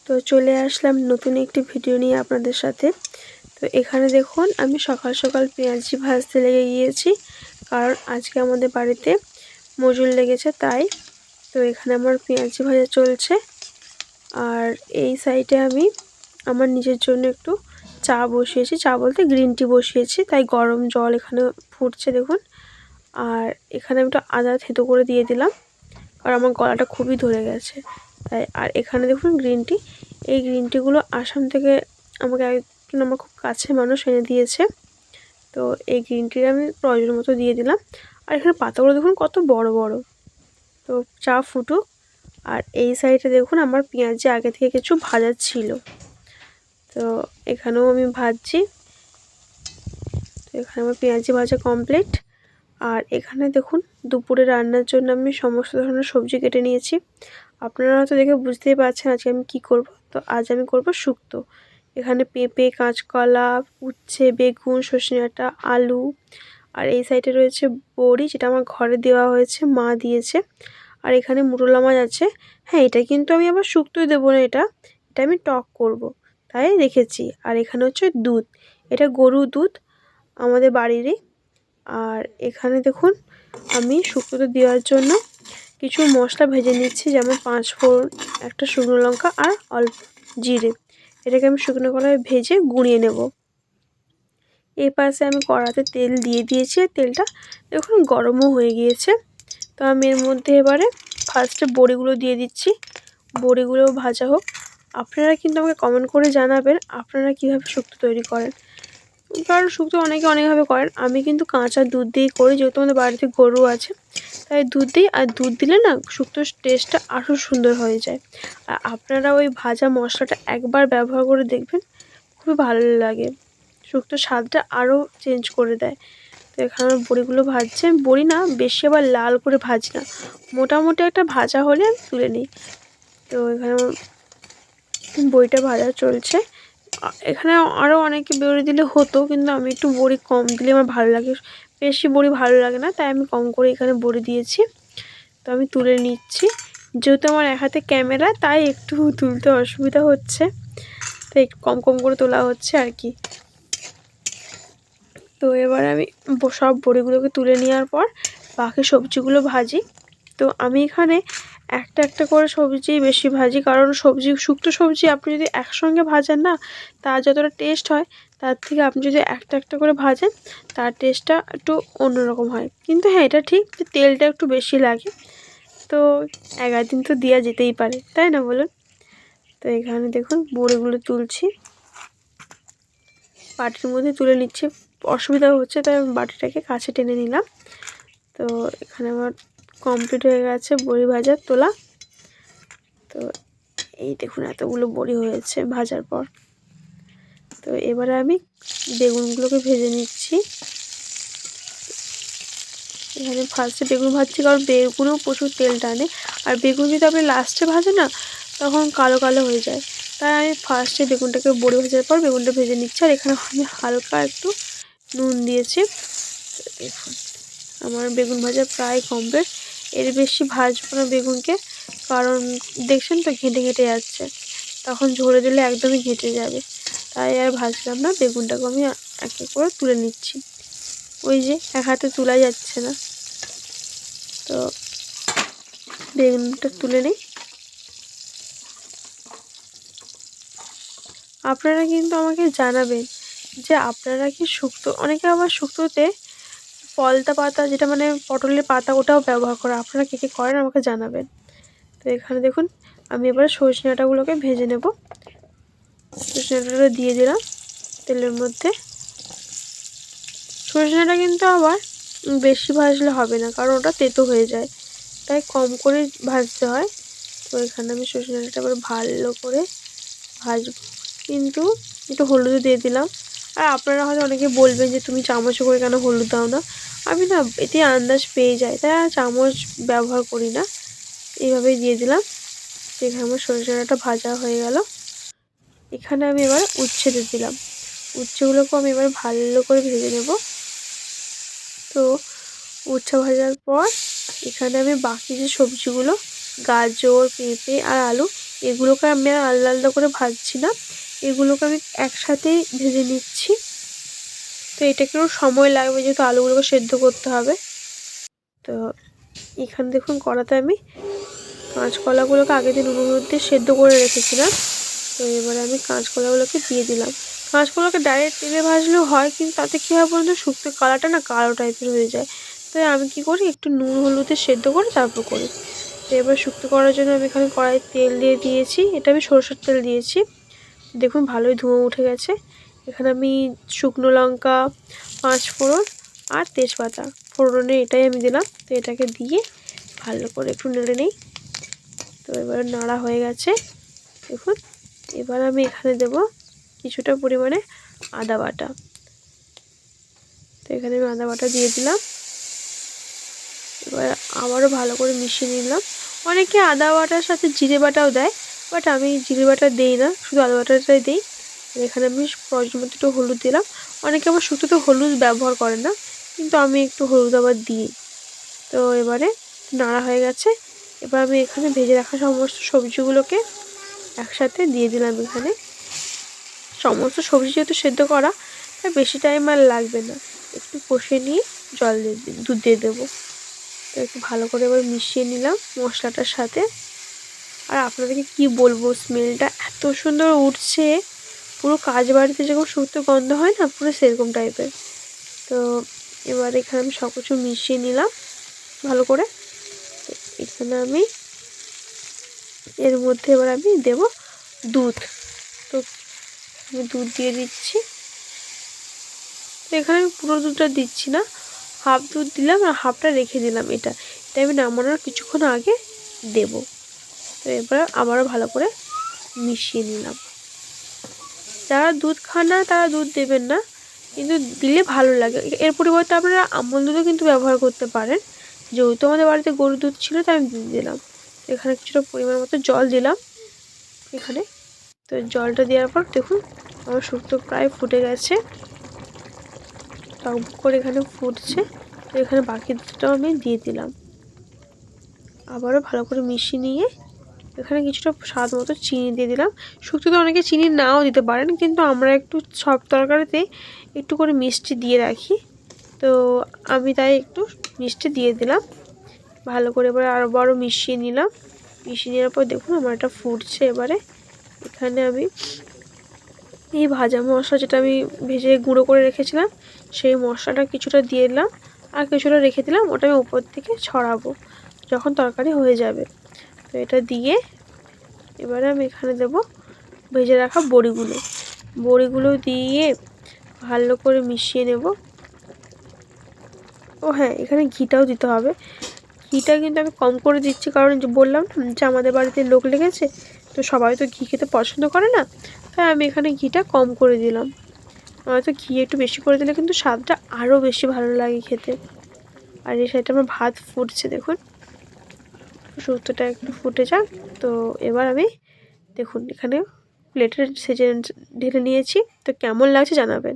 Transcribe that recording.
তো চলে আসলাম নতুন একটি ভিডিও নিয়ে আপনাদের সাথে। তো এখানে দেখুন আমি সকাল সকাল পেঁয়াজি ভাজতে লেগে গিয়েছি, কারণ আজকে আমাদের বাড়িতে মজুর লেগেছে তাই। তো এখানে আমার পেঁয়াজি ভাজা চলছে, আর এই সাইডে আমি আমার নিজের জন্য একটু চা বসিয়েছি, চা বলতে গ্রিন টি বসিয়েছি, তাই গরম জল এখানে ফুটছে দেখুন। আর এখানে আমি একটু আদা থেতো করে দিয়ে দিলাম, কারণ আমার গলাটা খুবই ধরে গেছে তাই। আর এখানে দেখুন গ্রিন টি, এই গ্রিন টিগুলো আসাম থেকে আমাকে একজন আমার খুব কাছের মানুষ এনে দিয়েছে। তো এই গ্রিন টি আমি প্রয়োজন মতো দিয়ে দিলাম। আর এখানে পাতাগুলো দেখুন কত বড় বড়। তো চা ফুটুক। আর এই সাইডে দেখুন আমার পেঁয়াজি আগে থেকে কিছু ভাজা ছিল, তো এখানেও আমি ভাজছি। তো এখানে আমার পেঁয়াজি ভাজা কমপ্লিট। আর এখানে দেখুন দুপুরে রান্নার জন্য আমি সমস্ত ধরনের সবজি কেটে নিয়েছি। আপনারা হয়তো দেখে বুঝতেই পারছেন আজকে আমি কি করব। তো আজ আমি করব শুক্তো। এখানে পেঁপে, কাঁচকলা, উচ্ছে, বেগুন, সজনে ডাঁটা, আলু, আর এই সাইডে রয়েছে বড়ি, যেটা আমার ঘরে দেওয়া হয়েছে, মা দিয়েছে। আর এখানে মুরলা মাছ আছে। হ্যাঁ, এটা কিন্তু আমি আবার শুক্তোই দেবো না, এটা এটা আমি টক করব, তাই রেখেছি। আর এখানে হচ্ছে দুধ, এটা গরুর দুধ আমাদের বাড়িরই। আর এখানে দেখুন আমি শুক্তোতে দেওয়ার জন্য কিছু মশলা ভেজে নিচ্ছি, যেমন 5 ফোড়ন, একটা শুকনো লঙ্কা আর অল্প জিরে। এটাকে আমি শুকনো কড়াইয়ে ভেজে গুঁড়িয়ে নেব। এই পাশে আমি কড়াতে তেল দিয়ে দিয়েছি, আর তেলটা দেখুন গরমও হয়ে গিয়েছে। তো আমি এর মধ্যে এবারে ফার্স্টে বড়িগুলো দিয়ে দিচ্ছি, বড়িগুলোও ভাজা হোক। আপনারা কিন্তু আমাকে কমেন্ট করে জানাবেন আপনারা কীভাবে শুক্তো তৈরি করেন, কারণ শুক্তো অনেকে অনেকভাবে করেন। আমি কিন্তু কাঁচা দুধ দিয়েই করি, যেহেতু আমাদের বাড়িতে গরু আছে তাই দুধ দিই। আর দুধ দিলে না শুক্তোর টেস্টটা আরও সুন্দর হয়ে যায়। আর আপনারা ওই ভাজা মশলাটা একবার ব্যবহার করে দেখবেন, খুবই ভালো লাগে, শুক্তোর স্বাদটা আরও চেঞ্জ করে দেয়। তো এখানে আমার বড়িগুলো ভাজছে, বড়ি না বেশি আবার লাল করে ভাজি না, মোটামুটি একটা ভাজা হলে আমি তুলে নিই। তো এখানে আমার বড়িটা ভাজা চলছে। এখানে আরও অনেকে বড়ি দিলে হতো, কিন্তু আমি একটু বড়ি কম দিলে আমার ভালো লাগে, বেশি বড়ি ভালো লাগে না, তাই আমি কম করে এখানে বড়ি দিয়েছি। তো আমি তুলে নিচ্ছি, যেহেতু আমার এক হাতে ক্যামেরা তাই একটু তুলতে অসুবিধা হচ্ছে, তাই একটু কম কম করে তোলা হচ্ছে আর কি। তো এবার আমি সব বড়িগুলোকে তুলে নেওয়ার পর বাকি সবজিগুলো ভাজি। তো আমি এখানে একটা একটা করে সবজি বেশি ভাজি, কারণ শুক্তো সবজি আপনি যদি একসঙ্গে ভাজেন না, তার যতটা টেস্ট হয় তার থেকে আপনি যদি একটা একটা করে ভাজেন তার টেস্টটা একটু অন্যরকম হয়। কিন্তু হ্যাঁ, এটা ঠিক যে তেলটা একটু বেশি লাগে, তো এক দিন তো দেওয়া যেতেই পারে, তাই না বলুন। তো এখানে দেখুন বড়িগুলো তুলছি, বাটির মধ্যে তুলে নিচ্ছি, অসুবিধা হচ্ছে তাই আমি বাটিটাকে কাছে টেনে নিলাম। তো এখানে আমার কমপ্লিট হয়ে গেছে বড়ি ভাজার তোলা। তো এই দেখুন এতগুলো বড়ি হয়েছে ভাজার পর। তো এবারে আমি বেগুনগুলোকে ভেজে নিচ্ছি। এখানে ফার্স্টে বেগুন ভাজছি, কারণ বেগুনও প্রচুর তেল টানে, আর বেগুন যদি আপনি লাস্টে ভাজেন না তখন কালো কালো হয়ে যায়, তাই আমি ফার্স্টে বেগুনটাকে বড়ি ভাজার পর বেগুনটা ভেজে নিচ্ছি। আর এখানে আমি হালকা একটু নুন দিয়েছি। দেখুন আমার বেগুন ভাজা প্রায় কমপ্লিট। এর বেশি ভাজবো না বেগুনকে, কারণ দেখছেন তো ঘেঁটে ঘেঁটে যাচ্ছে, তখন ঝরে দিলে একদমই ঘেঁটে যাবে, তাই আর ভাজলাম না। বেগুনটাকে আমি এক এক করে তুলে নিচ্ছি, ওই যে এক হাতে তোলা যাচ্ছে না, তো বেগুনটা তুলে নিই। আপনারা কিন্তু আমাকে জানাবেন যে আপনারা কি শুক্তো, অনেকে আবার শুক্তোতে পলতা পাতা, যেটা মানে পটলের পাতা, ওটাও ব্যবহার করে, আপনারা কে কে করেন আমাকে জানাবেন। তো এখানে দেখুন আমি এবার সজনে ডাঁটাগুলোকে ভেজে নেব। সজনে ডাঁটাটা দিয়ে দিলাম তেলের মধ্যে। সজনে ডাঁটা কিন্তু আবার বেশি ভাজলে হবে না, কারণ ওটা তেতো হয়ে যায়, তাই কম করে ভাজতে হয়। তো এখানে আমি সজনে ডাঁটা এবার ভালো করে ভাজবো, কিন্তু একটু হলুদও দিয়ে দিলাম। আর আপনারা হয়তো অনেকে বলবেন যে তুমি চামচে করে কেন হলুদ দাও না, আমি না এতে আন্দাজ পেয়ে যাই, তাই আর চামচ ব্যবহার করি না, এইভাবেই দিয়ে দিলাম। এখানে আমার সজনে ডাঁটা ভাজা হয়ে গেল। এখানে আমি এবার উচ্ছে দিয়ে দিলাম, উচ্ছেগুলোকে আমি এবার ভালো করে ভেজে নেব। তো উচ্ছে ভাজার পর এখানে আমি বাকি যে সবজিগুলো, গাজর, পেঁপে আর আলু, এগুলোকে আমি আর আলাদা আলাদা করে ভাজছি না, এগুলোকে আমি একসাথেই ভেজে নিচ্ছি। তো এটাকেও সময় লাগবে যেহেতু আলুগুলোকে সেদ্ধ করতে হবে। তো এখানে দেখুন কড়াতে আমি কাঁচকলাগুলোকে আগে দিয়ে নুন হলুদ দিয়ে সেদ্ধ করে রেখেছিলাম। তো এবারে আমি কাঁচকলাগুলোকে দিয়ে দিলাম। কাঁচকলাকে ডাইরেক্ট তেলে ভাজলেও হয়, কিন্তু তাতে কী হয় বলুন তো, শুক্তো কালারটা না কালো টাইপের হয়ে যায়। তাই আমি কি করি, একটু নুন হলুদে সেদ্ধ করে তারপর করি। তো এবার শুক্তো করার জন্য আমি এখানে কড়াইয়ে তেল দিয়ে দিয়েছি, এটা আমি সরষের তেল দিয়েছি। দেখুন ভালোই ধোঁয়া উঠে গেছে। এখানে আমি শুকনো লঙ্কা, 5 ফোড়ন আর তেজপাতা ফোড়নে এটাই আমি দিলাম। তো এটাকে দিয়ে ভালো করে একটু নেড়ে নিই। তো এবার নাড়া হয়ে গেছে দেখুন। এবার আমি এখানে দেব কিছুটা পরিমাণে আদা বাটা। তো এখানে আমি আদা বাটা দিয়ে দিলাম। এবার আবারও ভালো করে মিশিয়ে নিলাম। অনেকে আদা বাটার সাথে জিরে বাটাও দেয়, বাট আমি জিরে বাটা দিই না, শুধু আদা বাটাটাই দিই। এখানে আমি প্রয়োজন মতো একটু হলুদ দিলাম। অনেকে আবার শুধুতে হলুদ ব্যবহার করে না, কিন্তু আমি একটু হলুদ আবার দিই। তো এবারে নাড়া হয়ে গেছে। এবার আমি এখানে ভেজে রাখা সমস্ত সবজিগুলোকে একসাথে দিয়ে দিলাম। এখানে সমস্ত সবজি যেহেতু সেদ্ধ করা, তাই বেশি টাইম আর লাগবে না। একটু কষিয়ে নিয়ে জল দিয়ে দুধ দিয়ে দেবো। তো একটু ভালো করে এবার মিশিয়ে নিলাম মশলাটার সাথে। আর আপনাদেরকে কি বলবো, স্মেলটা এত সুন্দর উঠছে, পুরো কাজ বাড়িতে যেরকম শুক্তো গন্ধ হয় না, পুরো সেরকম টাইপের। তো এবার এখানে আমি সব কিছু মিশিয়ে নিলাম ভালো করে। এখানে আমি এর মধ্যে এবার আমি দেব দুধ। তো আমি দুধ দিয়ে দিচ্ছি। তো এখানে আমি পুরো দুধটা দিচ্ছি না, হাফ দুধ দিলাম আর হাফটা রেখে দিলাম। এটা আমি নামানোর কিছুক্ষণ আগে দেব। তো এবার আবারও ভালো করে মিশিয়ে নিলাম। যারা দুধ খান না তারা দুধ দেবেন না, কিন্তু দিলে ভালো লাগে। এর পরিবর্তে আপনারা আমুল দুধও কিন্তু ব্যবহার করতে পারেন। যেহেতু আমাদের বাড়িতে গরুর দুধ ছিল, তাই আমি দুধ দিলাম। এখানে কিছুটা পরিমাণ মতো জল দিলাম এখানে। তো জলটা দেওয়ার পর দেখুন আমার শুক্তো প্রায় ফুটে গেছে, টক করে এখানে ফুটছে। তো এখানে বাকি দুধটাও আমি দিয়ে দিলাম। আবারও ভালো করে মিশিয়ে নিয়ে এখানে কিছুটা স্বাদ মতো চিনি দিয়ে দিলাম। শুক্তোতে অনেকে চিনি নাও দিতে পারেন, কিন্তু আমরা একটু সব তরকারিতে একটু করে মিষ্টি দিয়ে রাখি। তো আমি তাই একটু মিষ্টি দিয়ে দিলাম। ভালো করে এবার আবারও মিশিয়ে নিলাম। মিশিয়ে নেওয়ার পর দেখুন আমার এটা ফুটছে। এবারে এখানে আমি এই ভাজা মশলা, যেটা আমি ভেজে গুঁড়ো করে রেখেছিলাম, সেই মশলাটা কিছুটা দিয়ে দিলাম আর কিছুটা রেখে দিলাম। ওটা আমি উপর থেকে ছড়াবো যখন তরকারি হয়ে যাবে। তো এটা দিয়ে এবারে আমি এখানে দেব ভেজে রাখা বড়িগুলো দিয়ে ভালো করে মিশিয়ে নেব। ও হ্যাঁ, এখানে ঘিটাও দিতে হবে। ঘিটা কিন্তু আমি কম করে দিচ্ছি, কারণ যে বললাম যে আমাদের বাড়িতে লোক লেগেছে, তো সবাই তো ঘি খেতে পছন্দ করে না, তাই আমি এখানে ঘিটা কম করে দিলাম। হয়তো ঘি একটু বেশি করে দিলে কিন্তু স্বাদটা আরও বেশি ভালো লাগে খেতে। আর এই সাইডে আমার ভাত ফুটছে দেখুন, শুক্তোটা একটু ফুটে যাক। তো এবার আমি দেখুন এখানে প্লেটের সেজে ঢেলে নিয়েছি। তো কেমন লাগছে জানাবেন।